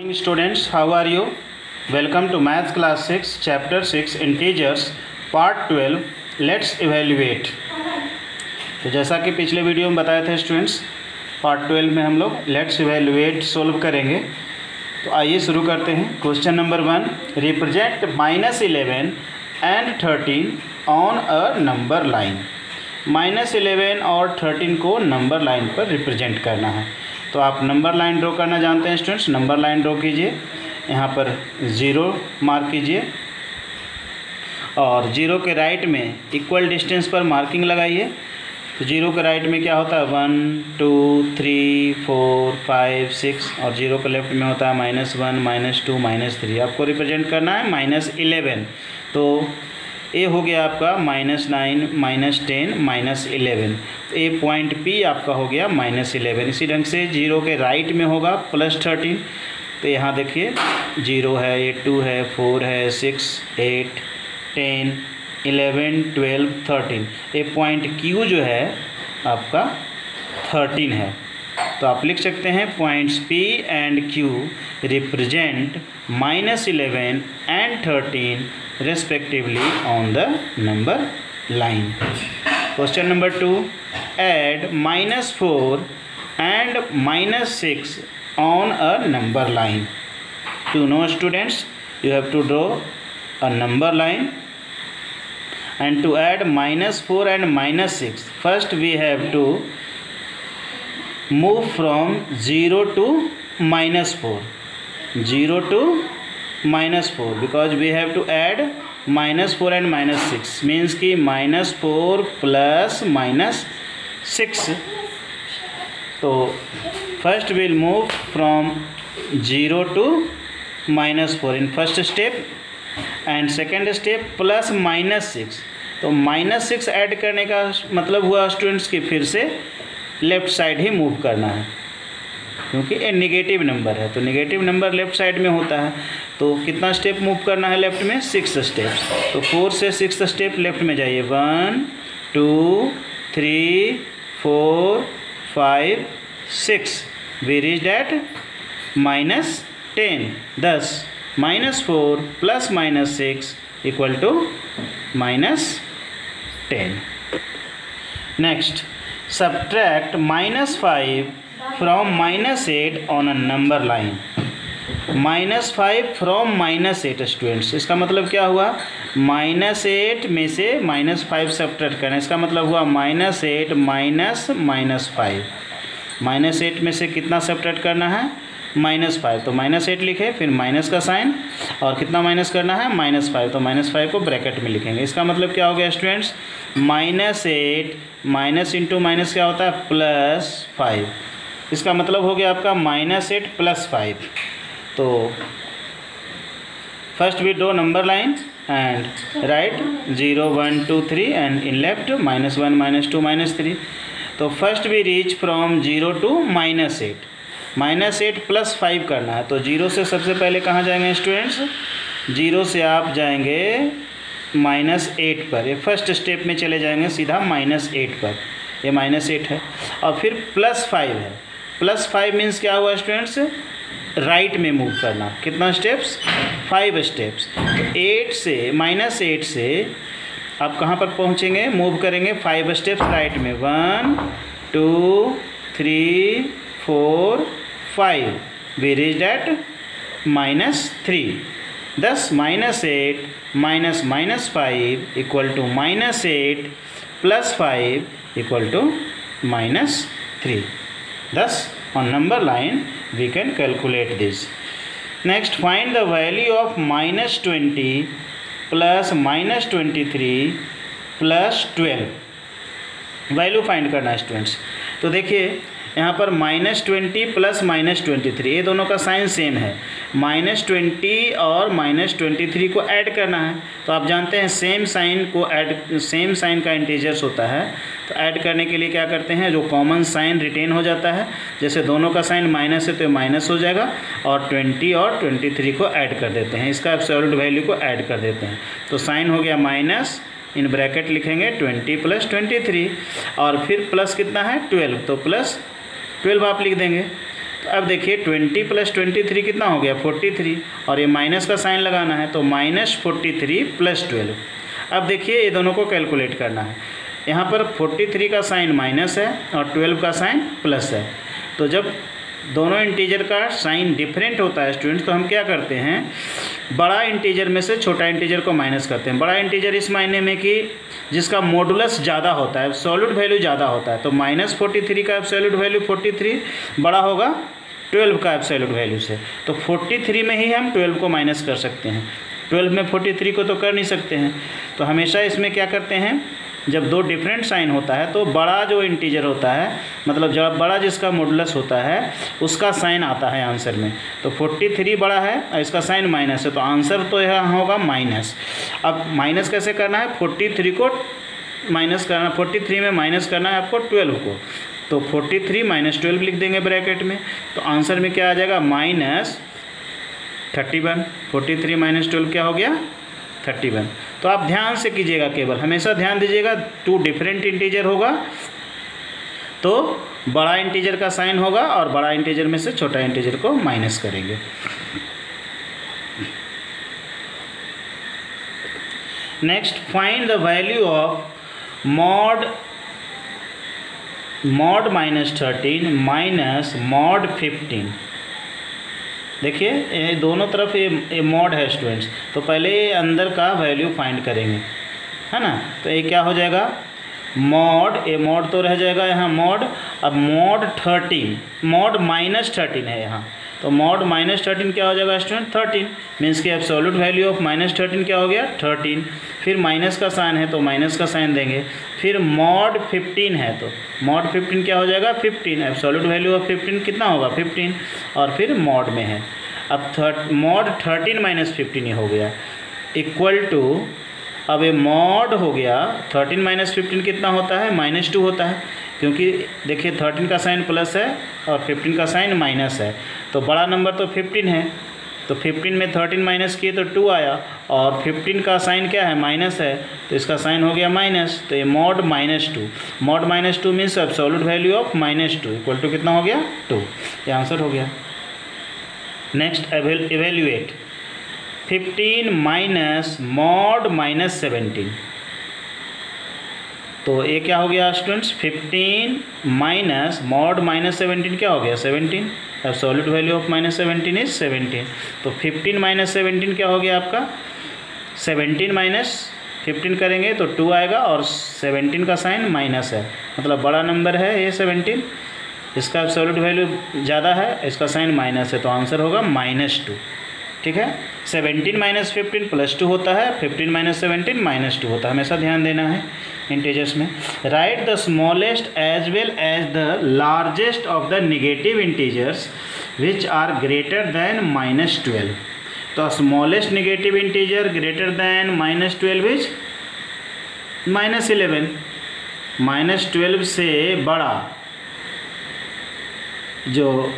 Morning students, how are you? Welcome to math class 6 chapter 6 integers part 12. Let's evaluate. तो जैसा कि पिछले video में बताए थे स्टूडेंट्स, पार्ट 12 में हम लोग लेट्स इवेल्युएट सोल्व करेंगे। तो आइए शुरू करते हैं। Question number 1, represent -11 and 13 on a number line. -11 और 13 को नंबर लाइन पर रिप्रेजेंट करना है। तो आप नंबर लाइन ड्रॉ करना जानते हैं स्टूडेंट्स। नंबर लाइन ड्रॉ कीजिए, यहाँ पर 0 मार्क कीजिए और 0 के राइट में इक्वल डिस्टेंस पर मार्किंग लगाइए। तो 0 के राइट में क्या होता है 1 2 3 4 5 6 और 0 के लेफ्ट में होता है -1 -2 -3। आपको रिप्रेजेंट करना है -11। तो ए हो गया आपका -9 -10 -11। तो ए पॉइंट पी आपका हो गया -11। इसी ढंग से 0 के राइट में होगा +13। तो यहाँ देखिए 0 है, ये 2 है, 4 है, 6 8 10 11 12 13। ए पॉइंट क्यू जो है आपका 13 है। तो आप लिख सकते हैं points P and Q represent -11 and 13 respectively on the number line. Question number 2, add -4 and -6 on a number line. To know students, you have to draw a number line, and to add -4 and -6, first we have to move from 0 to -4, 0 to -4, because we have to add -4 and -6, means कि -4 plus -6। तो first will move from 0 to -4 in first step, and second step +6। तो -6 add करने का मतलब हुआ students कि फिर से लेफ्ट साइड ही मूव करना है, क्योंकि ये नेगेटिव नंबर है। तो नेगेटिव नंबर लेफ्ट साइड में होता है। तो कितना स्टेप मूव करना है लेफ्ट में? 6 स्टेप्स। तो 4 से 6 स्टेप लेफ्ट में जाइए। 1 2 3 4 5 6। We reach at -10। thus -4 plus -6 equal to -10। Next, subtract -5 from -8 on a number line। -5 from -8 students, इसका मतलब क्या हुआ? -8 में से -5 सब्ट्रैक्ट करना। इसका मतलब हुआ -8 -5। -8 में से कितना सब्ट्रैक्ट करना है? -5। तो -8 लिखे, फिर माइनस का साइन, और कितना माइनस करना है? -5। तो -5 को ब्रैकेट में लिखेंगे। इसका मतलब क्या हो गया स्टूडेंट्स? -8 माइनस इंटू माइनस क्या होता है? +5। इसका मतलब हो गया आपका -8 + 5। तो first we draw number line and right 0 1 2 3 and in left -1 -2 -3। तो first we reach from 0 to -8। -8 + 5 करना है। तो 0 से सबसे पहले कहाँ जाएंगे स्टूडेंट्स? 0 से आप जाएंगे -8 पर। ये फर्स्ट स्टेप में चले जाएंगे सीधा -8 पर। ये -8 है और फिर +5 है। +5 मीन्स क्या हुआ स्टूडेंट्स? राइट में मूव करना। कितना स्टेप्स? 5 स्टेप्स। तो 8 से -8 से आप कहाँ पर पहुँचेंगे? मूव करेंगे 5 स्टेप्स राइट में। 1 2 3 4 5। We reached at -3। thus -8 -5 equal to -8 + 5 equal to -3। thus on number line we can calculate this. Next, find the value of -20 plus -23 plus 12। Value find करना है स्टूडेंट्स। तो देखिए यहाँ पर -20 प्लस -23, ये दोनों का साइन सेम है। -20 और -23 को ऐड करना है। तो आप जानते हैं सेम साइन का इंटीजर्स होता है। तो ऐड करने के लिए क्या करते हैं? जो कॉमन साइन रिटेन हो जाता है। जैसे दोनों का साइन माइनस है तो माइनस हो जाएगा, और 20 और 23 को ऐड कर देते हैं। इसका एब्सोल्यूट वैल्यू को ऐड कर देते हैं। तो साइन हो गया माइनस, इन ब्रैकेट लिखेंगे 20 + 23, और फिर प्लस कितना है? 12। तो +12 आप लिख देंगे। तो अब देखिए 20 + 23 कितना हो गया 43, और ये माइनस का साइन लगाना है तो -43 + 12। अब देखिए ये दोनों को कैलकुलेट करना है। यहाँ पर 43 का साइन माइनस है और 12 का साइन प्लस है। तो जब दोनों इंटीजर का साइन डिफरेंट होता है स्टूडेंट्स, तो हम क्या करते हैं, बड़ा इंटीजर में से छोटा इंटीजर को माइनस करते हैं। बड़ा इंटीजर इस मायने में कि जिसका मॉडुलस ज़्यादा होता है, एब्सोल्यूट वैल्यू ज़्यादा होता है। तो -43 का एब्सोल्यूट वैल्यू 43 बड़ा होगा 12 का एब्सोल्यूट वैल्यू से। तो 43 में ही हम 12 को माइनस कर सकते हैं, 12 में 43 को तो कर नहीं सकते हैं। तो हमेशा इसमें क्या करते हैं, जब दो डिफरेंट साइन होता है तो बड़ा जो इंटीजर होता है, मतलब जब बड़ा जिसका मॉडुलस होता है उसका साइन आता है आंसर में। तो 43 बड़ा है और इसका साइन माइनस है, तो आंसर तो यहाँ होगा माइनस। अब माइनस कैसे करना है, 43 को माइनस करना, 43 में माइनस करना है आपको 12 को। तो 43 - 12 लिख देंगे ब्रैकेट में, तो आंसर में क्या आ जाएगा -31। 43 - 12 क्या हो गया 31। तो आप ध्यान से कीजिएगा, केवल हमेशा ध्यान दीजिएगा, टू डिफरेंट इंटीजर होगा तो बड़ा इंटीजर का साइन होगा और बड़ा इंटीजर में से छोटा इंटीजर को माइनस करेंगे। Next, find the value of mod -13 - mod 15। देखिए ये दोनों तरफ ये मॉड है स्टूडेंट्स, तो पहले अंदर का वैल्यू फाइंड करेंगे, है ना। तो ये क्या हो जाएगा, मॉड, ये मॉड तो रह जाएगा यहाँ मॉड। अब mod 13, mod -13 है यहाँ, तो mod -13 क्या हो जाएगा स्टूडेंट 13, मीन्स कि एब्सोल्यूट वैल्यू ऑफ -13 क्या हो गया 13। फिर माइनस का साइन है तो माइनस का साइन देंगे। फिर mod 15 है तो mod 15 क्या हो जाएगा 15, एब्सोल्यूट वैल्यू ऑफ 15 कितना होगा 15, और फिर mod में है। अब mod 13 - 15 हो गया इक्वल टू, अब ये mod हो गया 13 - 15 कितना होता है -2 होता है, क्योंकि देखिए 13 का साइन प्लस है और 15 का साइन माइनस है। तो बड़ा नंबर तो 15 है, तो 15 में 13 माइनस किए तो 2 आया, और 15 का साइन क्या है माइनस है, तो इसका साइन हो गया माइनस। तो ये mod -2, mod -2 means absolute value of -2 equal to कितना हो गया 2। ये आंसर हो गया। Next, evaluate 15 - mod -17। तो ये क्या हो गया स्टूडेंट्स 15 - mod -17 क्या हो गया 17, एब्सोल्यूट वैल्यू ऑफ -17 इज 17। तो 15 - 17 क्या हो गया आपका 17 - 15 करेंगे तो 2 आएगा, और 17 का साइन माइनस है, मतलब बड़ा नंबर है ये 17, इसका एब्सोल्यूट वैल्यू ज़्यादा है, इसका साइन माइनस है, तो आंसर होगा -2। ठीक है, 17 - 15 +2 होता है, 15 - 17 -2 होता है, हमेशा ध्यान देना है इंटीजर्स में। Write the smallest as well as the largest of the negative integers which are greater than -12। तो smallest negative integer greater than -12 is -11। -12 से बड़ा जो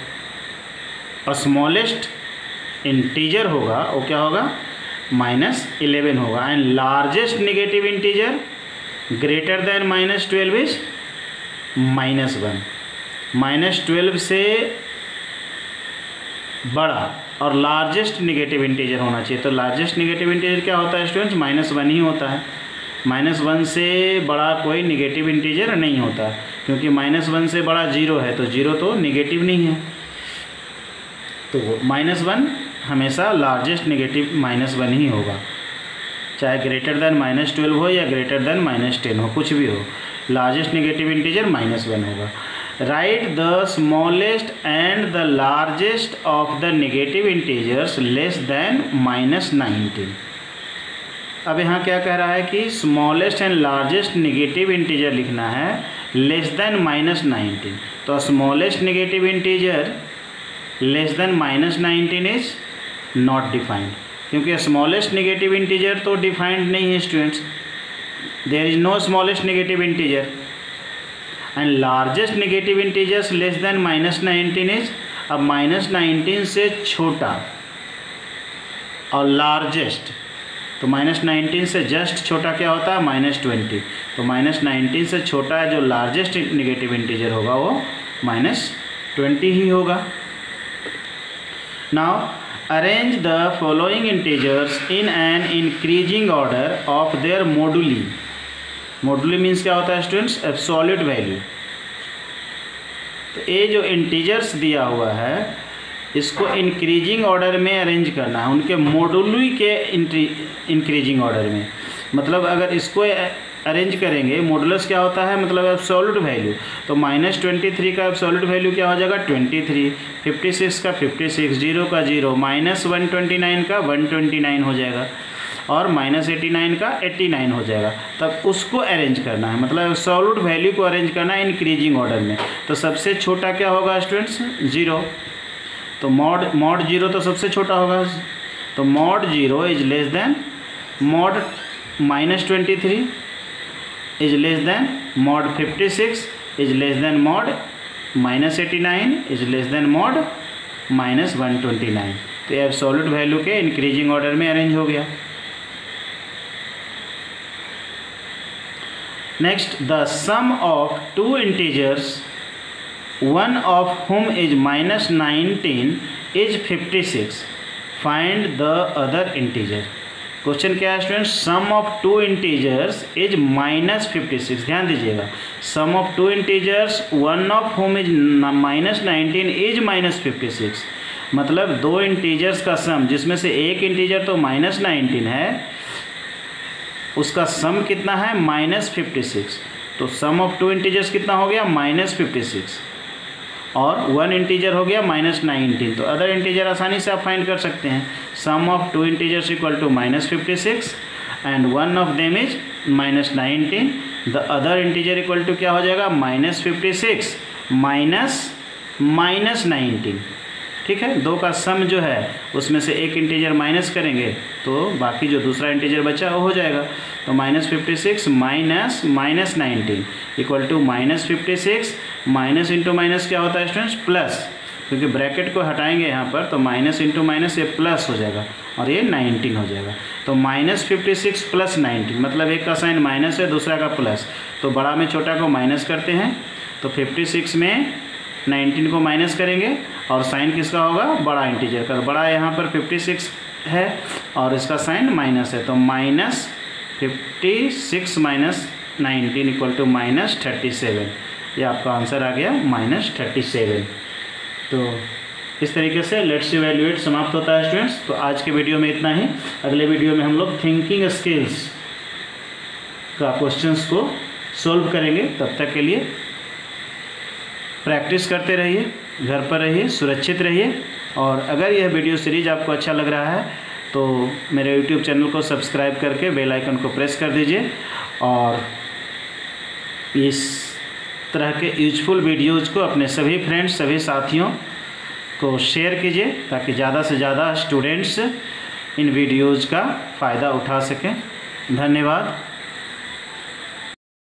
स्मॉलेस्ट इंटीजर होगा वो क्या होगा -11 होगा, and largest negative integer greater than -12 is -1। -12 से बड़ा और लार्जेस्ट नेगेटिव इंटीजर होना चाहिए। तो लार्जेस्ट नेगेटिव इंटीजर क्या होता है स्टूडेंट्स -1 ही होता है। -1 से बड़ा कोई नेगेटिव इंटीजर नहीं होता, क्योंकि -1 से बड़ा 0 है, तो 0 तो नेगेटिव नहीं है। तो -1 हमेशा लार्जेस्ट नेगेटिव -1 ही होगा, चाहे ग्रेटर दैन -12 हो या ग्रेटर दैन -10 हो, कुछ भी हो, लार्जेस्ट नेगेटिव इंटीजर -1 होगा। Write the smallest and the largest of the negative integers less than -19। अब यहाँ क्या कह रहा है कि smallest and largest negative integer लिखना है लेस दैन -19। तो smallest negative integer less than -19 is not defined, क्योंकि स्मॉलेस्ट नेगेटिव इंटीजर तो डिफाइंड नहीं है students, there is no smallest negative integer. And largest negative integers less than -19 is, अब -19 से छोटा और लार्जेस्ट, तो -19 से जस्ट छोटा क्या होता है -20। तो -19 से छोटा जो लार्जेस्ट नेगेटिव इंटीजर होगा वो -20 ही होगा। Now arrange the following integers in an increasing order of their moduli. Moduli means क्या होता है स्टूडेंट्स? Absolute value. तो ये जो इंटीजर्स दिया हुआ है इसको इंक्रीजिंग ऑर्डर में अरेंज करना है, उनके मॉडुली के इंक्रीजिंग ऑर्डर में। मतलब अगर इसको अरेंज करेंगे, मॉडुलस क्या होता है? मतलब एब्सोल्यूट वैल्यू। तो -23 का एब्सोल्यूट वैल्यू क्या हो जाएगा? 23। 56 का 56, 0 का 0, -129 का 129 हो जाएगा और -89 का 89 हो जाएगा। तब उसको अरेंज करना है, मतलब एब्सोल्यूट वैल्यू को अरेंज करना है इंक्रीजिंग ऑर्डर में। तो सबसे छोटा क्या होगा स्टूडेंट्स? 0। तो मॉड 0 तो सबसे छोटा होगा। तो mod 0 is less than mod -23 is less than mod 56 is less than mod -89 is less than mod -129। तो ये एब्सोल्यूट वैल्यू के इंक्रीजिंग ऑर्डर में अरेंज हो गया। Next, the sum of two integers one of whom is -19 is 56. Find the other integer. Question क्या है students? Sum of two integers is -56। ध्यान दीजिएगा, sum of two integers one of them is -19 is -56। मतलब दो integers का सम, जिसमें से एक इंटीजर तो -19 है, उसका सम कितना है? -56। तो सम ऑफ टू इंटीजर्स कितना हो गया? -56 और वन इंटीजर हो गया -19। तो अदर इंटीजर आसानी से आप फाइंड कर सकते हैं। Sum of two integers equal to -56 and one of them is -19। The other integer equal to क्या हो जाएगा? -56 -19। ठीक है, दो का सम जो है उसमें से एक इंटीजर माइनस करेंगे तो बाकी जो दूसरा इंटीजर बचा वो हो जाएगा। तो -56 -19 equal to -56। Minus into minus क्या होता है स्टूडेंट्स? प्लस, क्योंकि ब्रैकेट को हटाएंगे यहाँ पर तो माइनस इंटू माइनस ये प्लस हो जाएगा और ये 19 हो जाएगा। तो -56 + 19, मतलब एक का साइन माइनस है दूसरा का प्लस, तो बड़ा में छोटा को माइनस करते हैं। तो 56 में 19 को माइनस करेंगे और साइन किसका होगा? बड़ा इंटीजर का। बड़ा यहाँ पर 56 है और इसका साइन माइनस है, तो -56 - 19 इक्वल टू -37। ये आपका आंसर आ गया -37। तो इस तरीके से लेट्स इवैल्यूएट समाप्त होता है स्टूडेंट्स। तो आज के वीडियो में इतना ही। अगले वीडियो में हम लोग थिंकिंग स्किल्स का क्वेश्चंस को सोल्व करेंगे। तब तक के लिए प्रैक्टिस करते रहिए, घर पर रहिए, सुरक्षित रहिए। और अगर यह वीडियो सीरीज़ आपको अच्छा लग रहा है तो मेरे यूट्यूब चैनल को सब्सक्राइब करके बेल आइकन को प्रेस कर दीजिए और इस तरह के यूजफुल वीडियोज़ को अपने सभी फ्रेंड्स, सभी साथियों को शेयर कीजिए ताकि ज़्यादा से ज़्यादा स्टूडेंट्स इन वीडियोज़ का फ़ायदा उठा सकें। धन्यवाद।